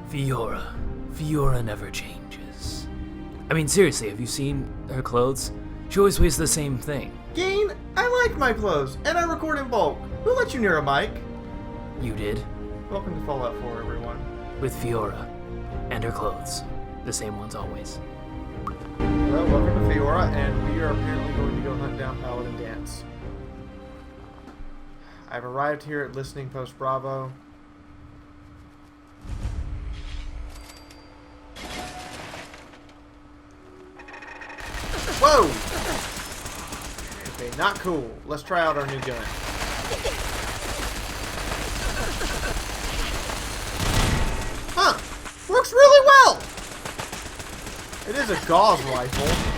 Fiaura. Fiaura never changes. I mean, seriously, have you seen her clothes? She always wears the same thing. Geen, I like my clothes, and I record in bulk. Who let you near a mic? You did. Welcome to Fallout 4, everyone. With Fiaura. And her clothes. The same ones always. Well, welcome to Fiaura, and we are apparently going to go hunt down Paladin Danse. I've arrived here at Listening Post Bravo. Whoa! Okay, not cool. Let's try out our new gun. Huh! Works really well! It is a gauze rifle.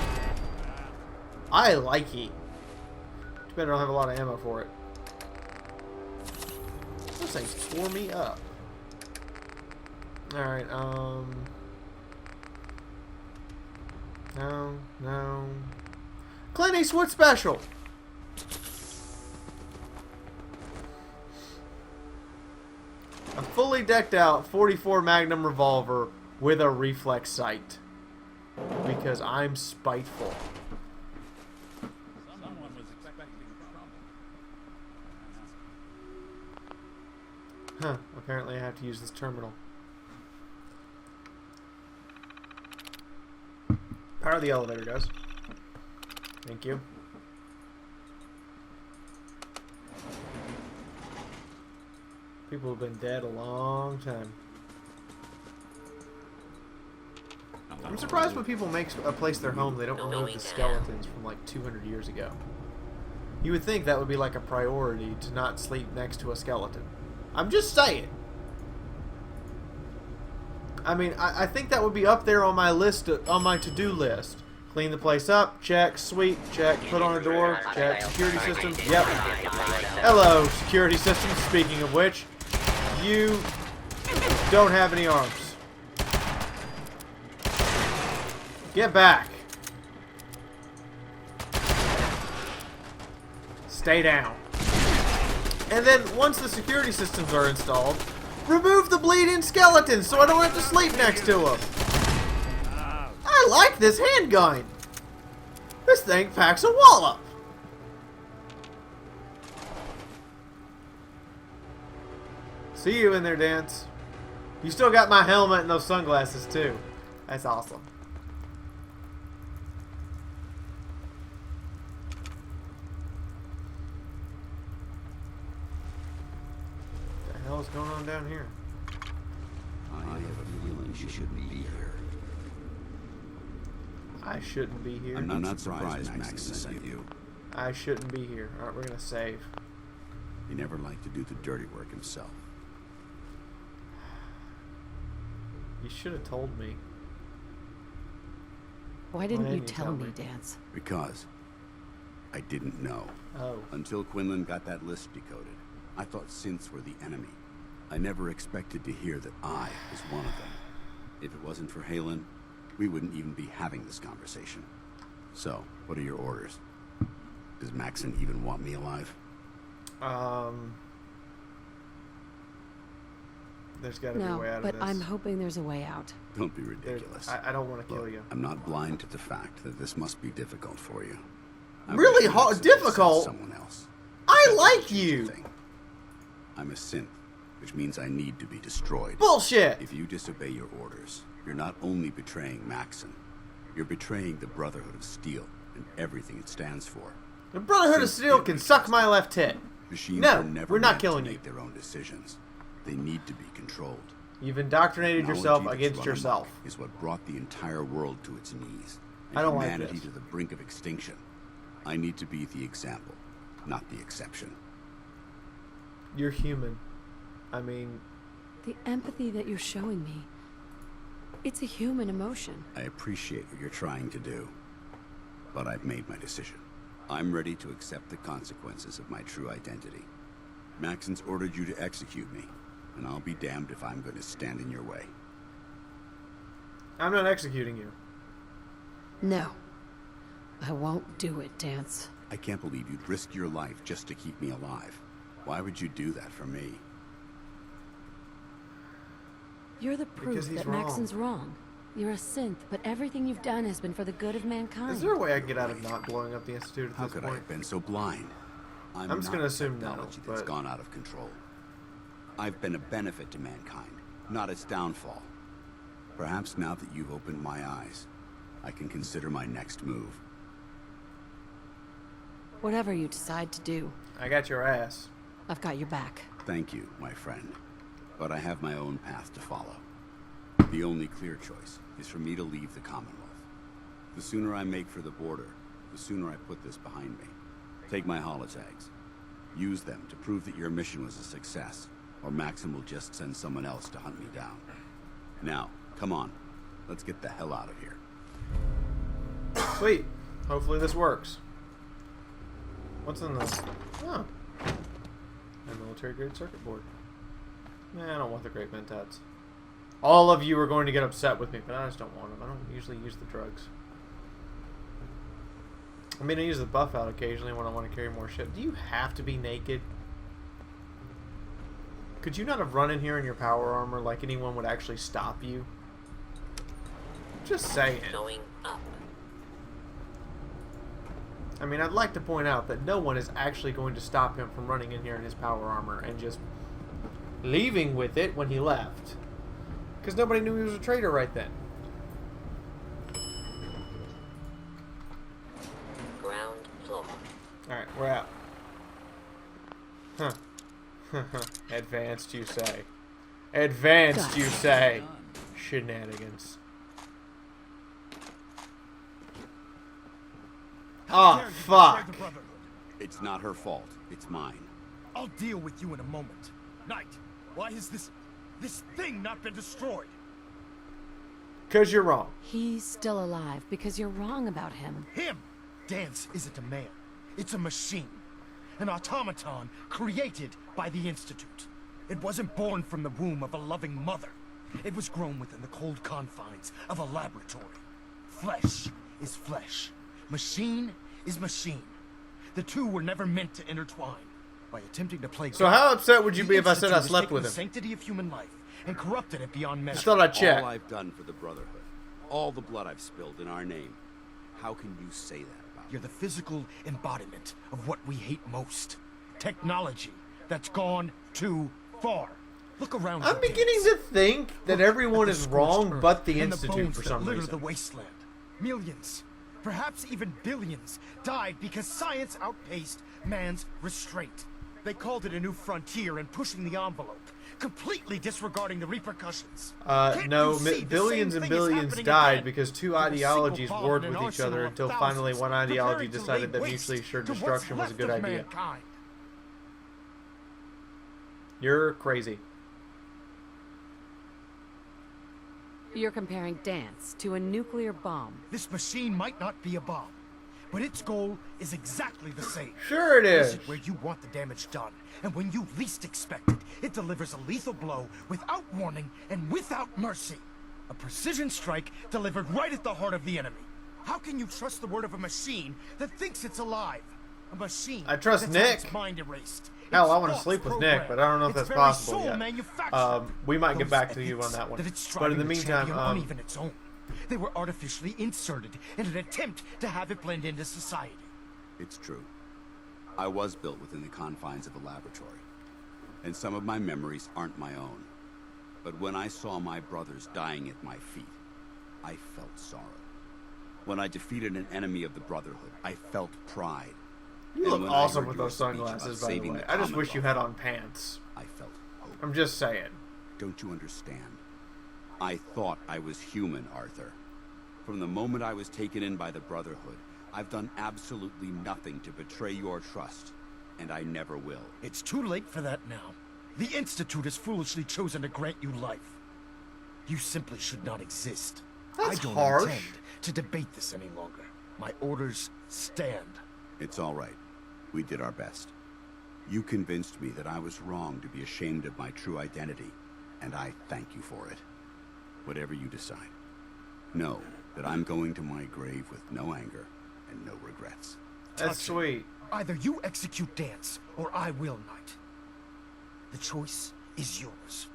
I like it. Too bad I don't have a lot of ammo for it. Those things tore me up. Alright, No. Clint Eastwood special! A fully decked out 44 Magnum revolver with a reflex sight. Because I'm spiteful. Someone was expecting trouble. Huh, apparently I have to use this terminal. Power the elevator, guys. Thank you. People have been dead a long time. I'm surprised when people make a place their home, they don't remove the skeletons from like 200 years ago. You would think that would be like a priority to not sleep next to a skeleton. I'm just saying. I mean, I think that would be up there on my list, on my to-do list. Clean the place up, check. Sweet, check. Put on a door, check. Security systems, yep. Hello, security systems. Speaking of which, you don't have any arms. Get back. Stay down. And then once the security systems are installed, remove the bleeding skeletons so I don't have to sleep next to them. I like this handgun. This thing packs a wallop. See you in there, Danse. You still got my helmet and those sunglasses too. That's awesome. What the hell is going on down here? I have a feeling you shouldn't be here. I shouldn't be here. I'm not surprised Max sent you. I shouldn't be here. Alright, we're gonna save. He never liked to do the dirty work himself. You should have told me. Why didn't you tell me, Danse? Because I didn't know. Oh. Until Quinlan got that list decoded. I thought synths were the enemy. I never expected to hear that I was one of them. If it wasn't for Halen, we wouldn't even be having this conversation. So, what are your orders? Does Maxon even want me alive? There's gotta be a way out of this. No, but I'm hoping there's a way out. Don't be ridiculous. I don't want to kill you. I'm not blind to the fact that this must be difficult for you. Really hard, difficult? Someone else. I like you. I'm a synth, which means I need to be destroyed. Bullshit. If you disobey your orders, you're not only betraying Maxon, you're betraying the Brotherhood of Steel and everything it stands for. The Brotherhood of Steel can suck my left tit. Machines No, were never we're not meant killing to you. make their own decisions. They need to be controlled. You've indoctrinated yourself Technology that's against run yourself. amok is what brought the entire world to its knees. And I don't like humanity this. to the brink of extinction. I need to be the example, not the exception. You're human. I mean, The empathy that you're showing me, it's a human emotion. I appreciate what you're trying to do, but I've made my decision. I'm ready to accept the consequences of my true identity. Maxon's ordered you to execute me, and I'll be damned if I'm going to stand in your way. I'm not executing you. No. I won't do it, Danse. I can't believe you'd risk your life just to keep me alive. Why would you do that for me? You're the Because proof he's that wrong. Maxon's wrong. You're a synth, but everything you've done has been for the good of mankind. Is there a way I can get out of not blowing up the Institute at How this could I point? have been so blind? I'm just not gonna assume no, technology that's but- gone out of control. I've been a benefit to mankind, not its downfall. Perhaps now that you've opened my eyes, I can consider my next move. Whatever you decide to do, I got your ass. I've got your back. Thank you, my friend. But I have my own path to follow. The only clear choice is for me to leave the Commonwealth. The sooner I make for the border, the sooner I put this behind me. Take my holotags. Use them to prove that your mission was a success, or Maxim will just send someone else to hunt me down. Now, come on. Let's get the hell out of here. Sweet. Hopefully this works. What's in the... Oh. A military-grade circuit board. Nah, I don't want the great mentats. All of you are going to get upset with me, but I just don't want them. I don't usually use the drugs. I mean, I use the buff out occasionally when I want to carry more shit. Do you have to be naked? Could you not have run in here in your power armor like anyone would actually stop you? Just saying. Going up. I mean, I'd like to point out that no one is actually going to stop him from running in here in his power armor and just leaving with it when he left. Because nobody knew he was a traitor right then. Ground floor. Alright, we're out. Huh. Advanced, you say. Advanced, you say. Shenanigans. Oh, fuck. It's not her fault. It's mine. I'll deal with you in a moment. Knight, why has this thing not been destroyed? Because you're wrong. He's still alive because you're wrong about him. Him! Danse isn't a man. It's a machine. An automaton created by the Institute. It wasn't born from the womb of a loving mother. It was grown within the cold confines of a laboratory. Flesh is flesh. Machine is machine. The two were never meant to intertwine. By attempting to play So God, how upset would you the be if I said I Institute has slept taken with the him? sanctity of human life and corrupted it beyond measure. Just thought I'd check. All I've done for the Brotherhood, all the blood I've spilled in our name. How can you say that about You're the physical embodiment of what we hate most. Technology that's gone too far. Look around. I'm you, beginning Danse. to think that Look everyone at is the wrong scorched but the earth and Institute bones for that some litter reason. the wasteland. Millions, perhaps even billions, died because science outpaced man's restraint. They called it a new frontier and pushing the envelope, completely disregarding the repercussions. Can't No, you see the billions same and thing is billions happening died again? because two With a single ideologies bomb warred and with an each other arsenal of until finally thousands, one ideology preparing to decided lay that mutually waste assured to what's destruction was a left good of idea. mankind. You're crazy. You're comparing Danse to a nuclear bomb. This machine might not be a bomb, but its goal is exactly the same. Sure it Place is. it where you want the damage done, and when you least expect it, it delivers a lethal blow without warning and without mercy. A precision strike delivered right at the heart of the enemy. How can you trust the word of a machine that thinks it's alive? A machine I trust that's had Nick. its mind erased. Hell, its I want to thoughts sleep with Nick, programmed, but I don't know if its that's very possible soul yet. manufactured. We might get Those back to you on ethics that one. that it's But in the striving to meantime, champion on even its own. They were artificially inserted in an attempt to have it blend into society. It's true. I was built within the confines of a laboratory, and some of my memories aren't my own. But when I saw my brothers dying at my feet, I felt sorrow. When I defeated an enemy of the Brotherhood, I felt pride. You And look when I awesome heard with your those speech about sunglasses, by the saving way. the I just wish you had Commonwealth, on pants. I felt hope. I'm just saying. Don't you understand? I thought I was human, Arthur. From the moment I was taken in by the Brotherhood, I've done absolutely nothing to betray your trust, and I never will. It's too late for that now. The Institute has foolishly chosen to grant you life. You simply should not exist. That's I don't harsh. intend to debate this any longer. My orders stand. It's all right. We did our best. You convinced me that I was wrong to be ashamed of my true identity, and I thank you for it. Whatever you decide, know that I'm going to my grave with no anger and no regrets. That's Touching. sweet. Either you execute Danse, or I will, Knight. The choice is yours.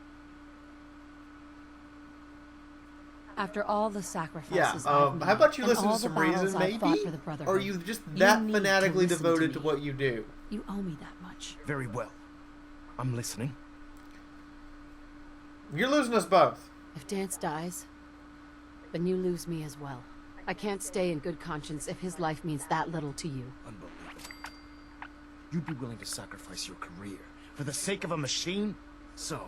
After all the sacrifices Yeah, I've made, how about you and listen all to some the battles reason, I've maybe? fought for the Or Brotherhood, are you just you that need to fanatically listen devoted to me. what you do? You owe me that much. Very well. I'm listening. You're losing us both. If Danse dies, then you lose me as well. I can't stay in good conscience if his life means that little to you. Unbelievable. You'd be willing to sacrifice your career for the sake of a machine? So,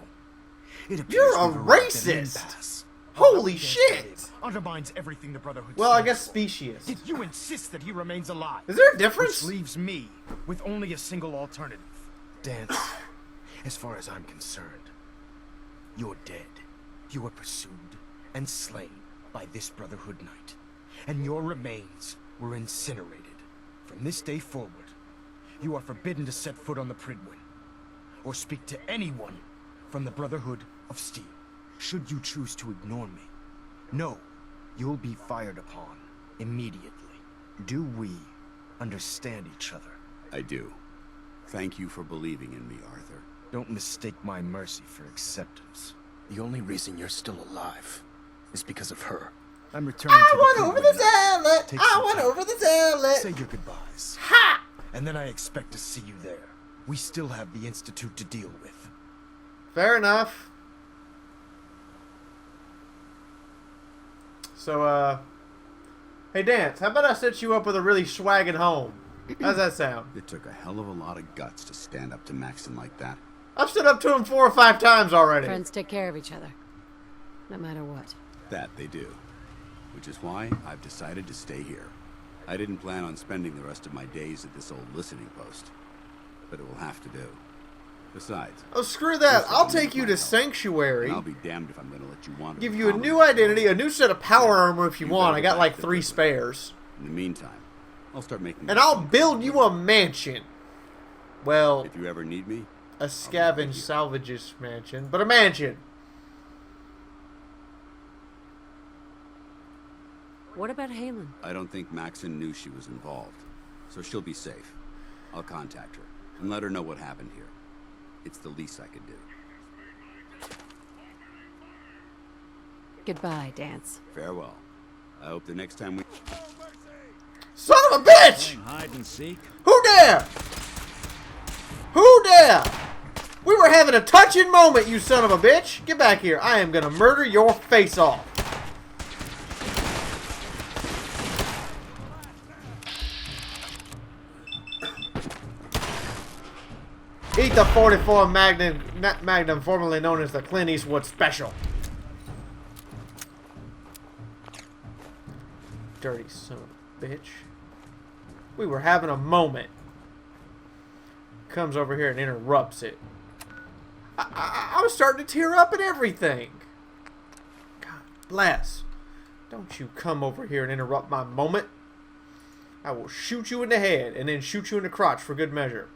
it appears You're a we've arrived at an racist! impasse. Holy Danse shit! undermines everything the Brotherhood Well, I stands guess for. specious. Yet you insist that he remains alive. Is there a Which difference? leaves me with only a single alternative. Danse, as far as I'm concerned, you're dead. You were pursued and slain by this Brotherhood Knight, and your remains were incinerated. From this day forward, you are forbidden to set foot on the Pridwin, or speak to anyone from the Brotherhood of Steel. Should you choose to ignore me, know you'll be fired upon immediately. Do we understand each other? I do. Thank you for believing in me, Arthur. Don't mistake my mercy for acceptance. The only reason you're still alive is because of her. I'm returning to the Pridwin now. Take some time. the toilet. Say your goodbyes. Ha! And then I expect to see you there. We still have the Institute to deal with. Fair enough. So, hey, Danse, how about I set you up with a really swaggin' home? How's that sound? It took a hell of a lot of guts to stand up to Maxton like that. I've stood up to him 4 or 5 times already. Friends take care of each other, no matter what. That they do. Which is why I've decided to stay here. I didn't plan on spending the rest of my days at this old listening post. But it will have to do. Besides... Oh, screw that. I'll take you to Sanctuary. And I'll be damned if I'm going to let you wander. Give the you a common new path. identity, a new set of power armor if you You want. better I got go like back to 3 the spares. In the meantime, I'll start making... And I'll build you a mansion. Well, If you ever need me, a scavenge salvages mansion, but a mansion. What about Halen? I don't think Maxon knew she was involved. So she'll be safe. I'll contact her and let her know what happened here. It's the least I could do. Goodbye, Danse. Farewell. I hope the next time we... Son of a bitch! Hide and seek. Who dare? Who dare? We were having a touching moment, you son of a bitch. Get back here. I am gonna murder your face off. Eat the 44 Magnum, formerly known as the Clint Eastwood Special. Dirty son of a bitch. We were having a moment. Comes over here and interrupts it. I was starting to tear up and everything. God bless. Don't you come over here and interrupt my moment. I will shoot you in the head and then shoot you in the crotch for good measure.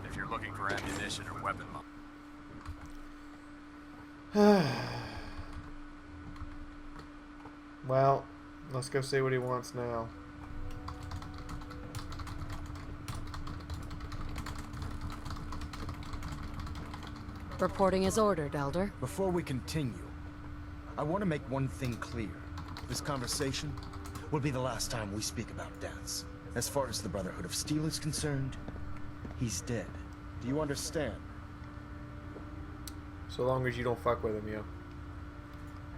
If you're looking for ammunition or weapon mod. Well, let's go see what he wants now. Reporting as ordered, Elder. Before we continue, I want to make one thing clear. This conversation will be the last time we speak about Danse. As far as the Brotherhood of Steel is concerned, he's dead. Do you understand? So long as you don't fuck with him, yo.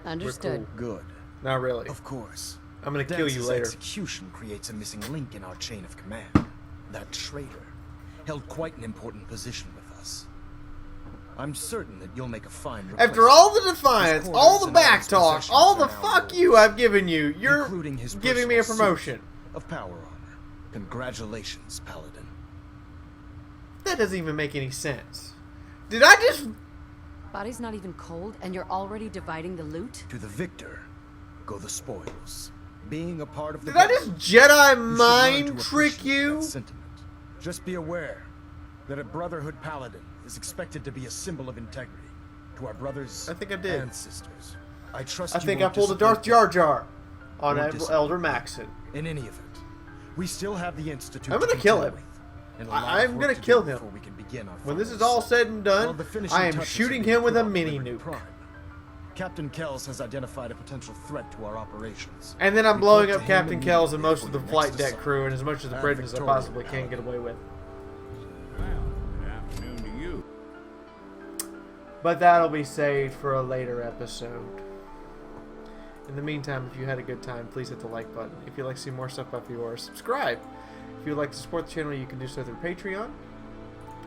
Understood. Good. Not really. Of course. I'm gonna kill you Dance's later. execution creates a missing link in our chain of command. That traitor held quite an important position with us. I'm certain that you'll make a fine replacement. After all the defiance, His all the quarters and all back his talk, possessions all the are now fuck yours, you I've given you, you're including his giving me a personal promotion. suit of power armor. Congratulations, Paladin. That doesn't even make any sense. Did I just... Body's not even cold, and you're already dividing the loot? To the victor go the spoils. Being a part of the Did I just Brotherhood, Jedi you should learn mind to trick appreciate you? that sentiment. Just be aware that a Brotherhood Paladin is expected to be a symbol of integrity to our brothers I think I did. and sisters. I trust I you think I won't pulled a Darth disappoint Jar Jar. on or discipline. Elder Maxon. In any event, we still have the Institute. I'm gonna to kill contend him. with, and a lot of I'm work gonna to kill do him. before we can begin our When this is final all assault. said and done, Well, the finishing I am touches shooting have been him with put a on mini Liberty nuke. Prime. Captain Kells has identified a potential threat to our operations. And then I'm blowing Report up to him Captain Kells and most of the immediately flight for deck next crew and as much of the assault. bridge as I Victoria, possibly can get away with. Well, good afternoon to you. But that'll be saved for a later episode. In the meantime, if you had a good time, please hit the like button. If you'd like to see more stuff by Fiaura, subscribe. If you'd like to support the channel, you can do so through Patreon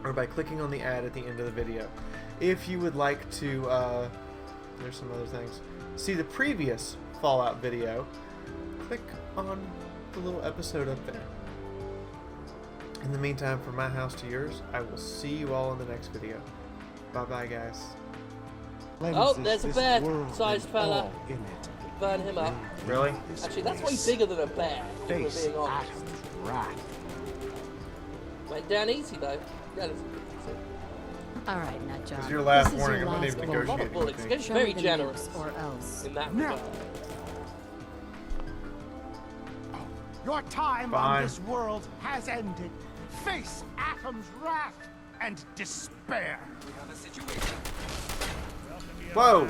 or by clicking on the ad at the end of the video. If you would like to, there's some other things, see the previous Fallout video, click on the little episode up there. In the meantime, from my house to yours, I will see you all in the next video. Bye-bye, guys. Oh, there's a bear-sized fella. Burn him up. Really? Actually, that's way bigger than a bear, if we're being honest. Went down easy, though. Relatively easy. All right, Nutjob. This is your last This is warning. your I'm not last even warning. A lot of negotiating. bullets. anything. It's Show very me the generous nukes or else. in that Now. regard. Your time Fine. on this world has ended. Face Atom's wrath and despair. Whoa!